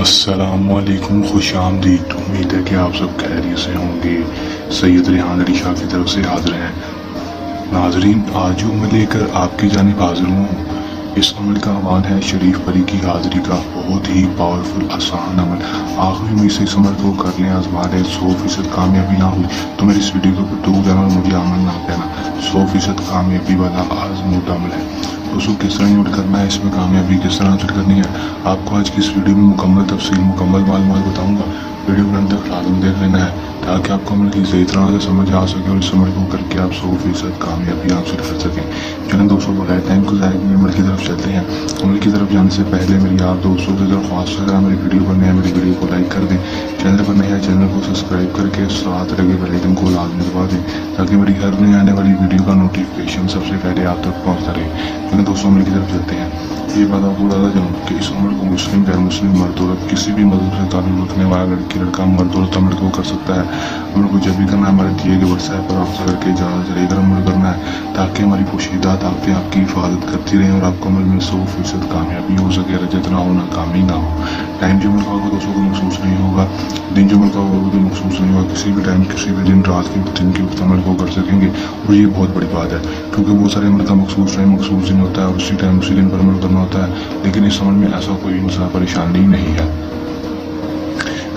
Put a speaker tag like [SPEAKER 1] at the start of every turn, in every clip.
[SPEAKER 1] السلام علیکم، خوش آمدید۔ امید ہے کہ آپ سب خیریت سے ہوں گے۔ سید ریحان علی شاہ کی طرف سے حاضر ہیں۔ ناظرین، آج جو میں لے کر آپ کی جانب حاضر ہوں، اس عمل کا عنوان ہے شریف پری کی حاضری کا۔ بہت ہی پاورفل آسان عمل، آخری میں سے اس عمل کو کر لیں، آزما لیں۔ 100% کامیابی نہ ہوئی تو میری اس ویڈیو کو ٹوک دینا اور مجھے عمل نہ کہنا۔ 100% کامیابی والا آزمودہ عمل ہے۔ دوستوں، کس طرح عمل کرنا ہے، اس میں کامیابی کس طرح حاصل کرنی ہے، آپ کو آج کی اس ویڈیو میں مکمل تفصیل، مکمل معلومات بتاؤں گا۔ ویڈیو کو تک لازم دیکھ لینا ہے تاکہ آپ کو عمل کی صحیح طرح سے سمجھ آ سکے اور اس عمل کو کر کے آپ 100% کامیابی حاصل کر سکیں۔ چلیں دوستوں، بغیر ٹائم کو ضائع کیے عمل کی طرف چلتے ہیں۔ عمل کی طرف جانے سے پہلے میری آپ دوستوں سے درخواست ہے، اگر میری ویڈیو پر نیا میری ویڈیو کو لائک کر دیں، چینل پر نیا چینل کو سبسکرائب کر کے ساتھ لگے بیل آئکن کو لازمی دبا دیں تاکہ میری ہر نئی آنے والی ویڈیو کا نوٹیفیکیشن سب سے پہلے آپ تک پہنچتا رہے۔ چلیں دوستوں، عمل کی طرف چلتے ہیں۔ یہ بات آپ کو بتا چاہوں کہ اس عمل کو مسلم، غیر مسلم، مرد عورت، کسی بھی مذہب سے تعلق رکھنے والا لڑکی لڑکا، مرد عورت عمل کو کر سکتا ہے۔ عمل کو جب بھی کرنا ہے ہمارے دیے گئے واٹس ایپ پر رابطہ کر کے اجازت لے کر عمل کرنا ہے تاکہ ہماری پوشیدہ طاقتیں آپ کی حفاظت کرتی رہیں اور آپ کو عمل میں 100% کامیابی ہو سکے، رجت نہ ہو، ناکامی نہ ہو۔ ٹائم جو عمل کا ہوگا دوستوں کو محسوس نہیں ہوگا، دن جو عمل کا ہوگا وہ بھی محسوس نہیں ہوگا۔ کسی بھی ٹائم، کسی بھی دن، رات کے دن کے وقت عمل کو کر سکیں گے اور یہ بہت بڑی بات ہے کیونکہ بہت سارے عمل کا مخصوص ٹائم، مخصوص دن ہوتا ہے اور اسی ٹائم اسی دن پر عمل کرنا ہوتا ہے، لیکن اس عمل میں ایسا کوئی مسئلہ پریشانی نہیں ہے۔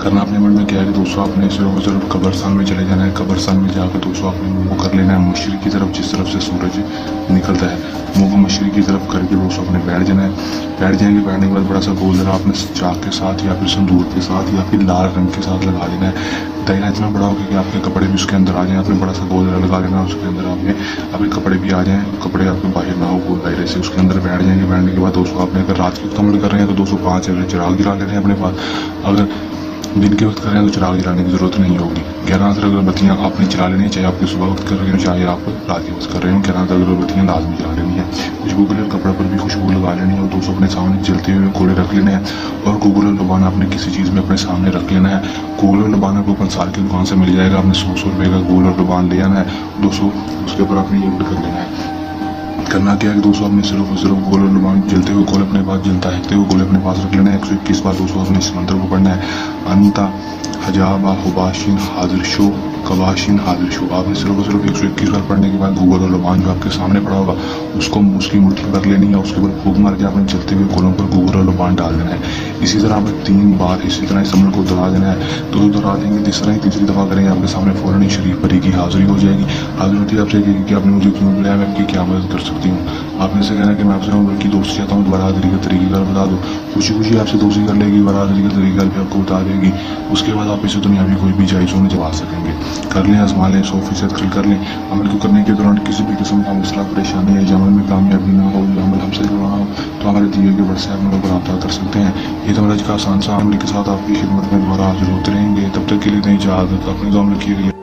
[SPEAKER 1] کرنا اپنے عمل میں کیا ہے کہ دوستوں، آپ نے صرف قبرستان میں چلے جانا ہے۔ قبرستان میں جا کے دوستوں اپنے منہ کو کر لینا ہے مشرق کی طرف، جس طرف سے سورج نکلتا ہے، منہ کو مشرق کی طرف کر کے دوستوں اپنے بیٹھ جانا ہے۔ بیٹھ جائیں گے، بیٹھنے کے بعد بڑا سا گول ذرا اپنے چاک کے ساتھ یا پھر سندور کے ساتھ یا پھر لال رنگ کے ساتھ لگا لینا ہے۔ دائرہ اتنا بڑا ہوگا کہ آپ کے کپڑے بھی اس کے اندر آ جائیں۔ آپ نے بڑا سا گول ذرا لگا لینا، اس کے اندر آپ کے کپڑے بھی آ جائیں، کپڑے آپ کے باہر نہ ہو، گول دائرے سے اس کے اندر بیٹھ جائیں گے۔ بیٹھنے کے بعد دوستوں آپ نے اگر رات کے وقت عمل کر رہے ہیں تو 205 چراغ جلا لینے ہیں اپنے پاس۔ اگر دن کے وقت کر رہے ہیں تو چراغ جلانے کی ضرورت نہیں ہوگی۔ 11 اگربتیاں آپ نے چلا لینی ہیں، چاہے آپ کے صبح وقت کر رہے ہیں چاہے آپ رات کے وقت کر رہے ہیں، 11 اگربتیاں لازمی جلا لینی ہیں۔ خوشبو کے لیے کپڑے پر بھی خوشبو لگا لینی ہے اور دوستوں اپنے سامنے جلتے ہوئے گولے رکھ لینے ہیں اور گوگل اور لبانہ اپنے کسی چیز میں اپنے سامنے رکھ لینا ہے۔ گول اور لبانہ کو پنسار کی دکان سے مل جائے گا، آپ نے 100 روپے کا گول اور لبان لے آنا ہے دوستوں، اس کے اوپر آپ نے یہ کر لینا ہے۔ کرنا کیا ہے کہ دوستوں آپ نے صرف گول اور لبان، جلتے ہوئے گول اپنے پاس، جلتا ہے ہوئے گول اپنے پاس رکھ لینا ہے۔ 121 بار دوستوں آپ نے اس منتر کو پڑھنا ہے، انتا حجابہ حباشین حاضر شو کباشین حاضر شو۔ آپ نے صرف 121 بار پڑھنے کے بعد گوگل اور لبان جو آپ کے سامنے پڑا ہوگا اس کو اس کی مٹھی کر لینی ہے، اس کے اوپر پھونک مار کے آپ نے چلتے ہوئے گولوں پر گوگل اور لبان ڈال دینا ہے۔ اسی طرح آپ نے 3 بار اسی طرح اس عمل کو دہرا دینا ہے۔ تو دہرا دیں گے، تیسری دفعہ کریں گے، آپ کے سامنے فوراً ہی شریف پری کی حاضری ہو جائے گی۔ حاضری ہوتی ہے، آپ سے کہے گی کہ آپ نے مجھے کیوں بلایا، میں آپ کی کیا مدد کر سکتی ہوں۔ آپ نے سے کہنا کہ میں آپ سے عمر کی دوستی چاہتا ہوں، دوبارہ حاضری کا طریقہ کار بتا دو۔ خوشی خوشی آپ سے دوستی کر لے گی، دوبارہ حاضری کا طریقہ بھی آپ کو بتا دے گی۔ اس کے بعد آپ اسے دنیاوی کوئی بھی جائزوں میں جما سکیں گے۔ کر لیں، آزما لیں، 100% کر لیں۔ عمل کو کرنے کے دوران کسی بھی قسم کا مسئلہ، پریشانی ہے، عمل میں کامیابی نہ ہو یا عمل ہم سے کروانا ہو تو ہمارے دیے گئے واٹس ایپ نمبر پر رابطہ کر سکتے ہیں۔ یہ تو آج کا آسان سا عمل کے ساتھ آپ کی خدمت میں دوبارہ حاضر ہوتے رہیں گے۔ تب تک کے لیے نہیں اجازت، اپنے دعا میں رکھیے گا۔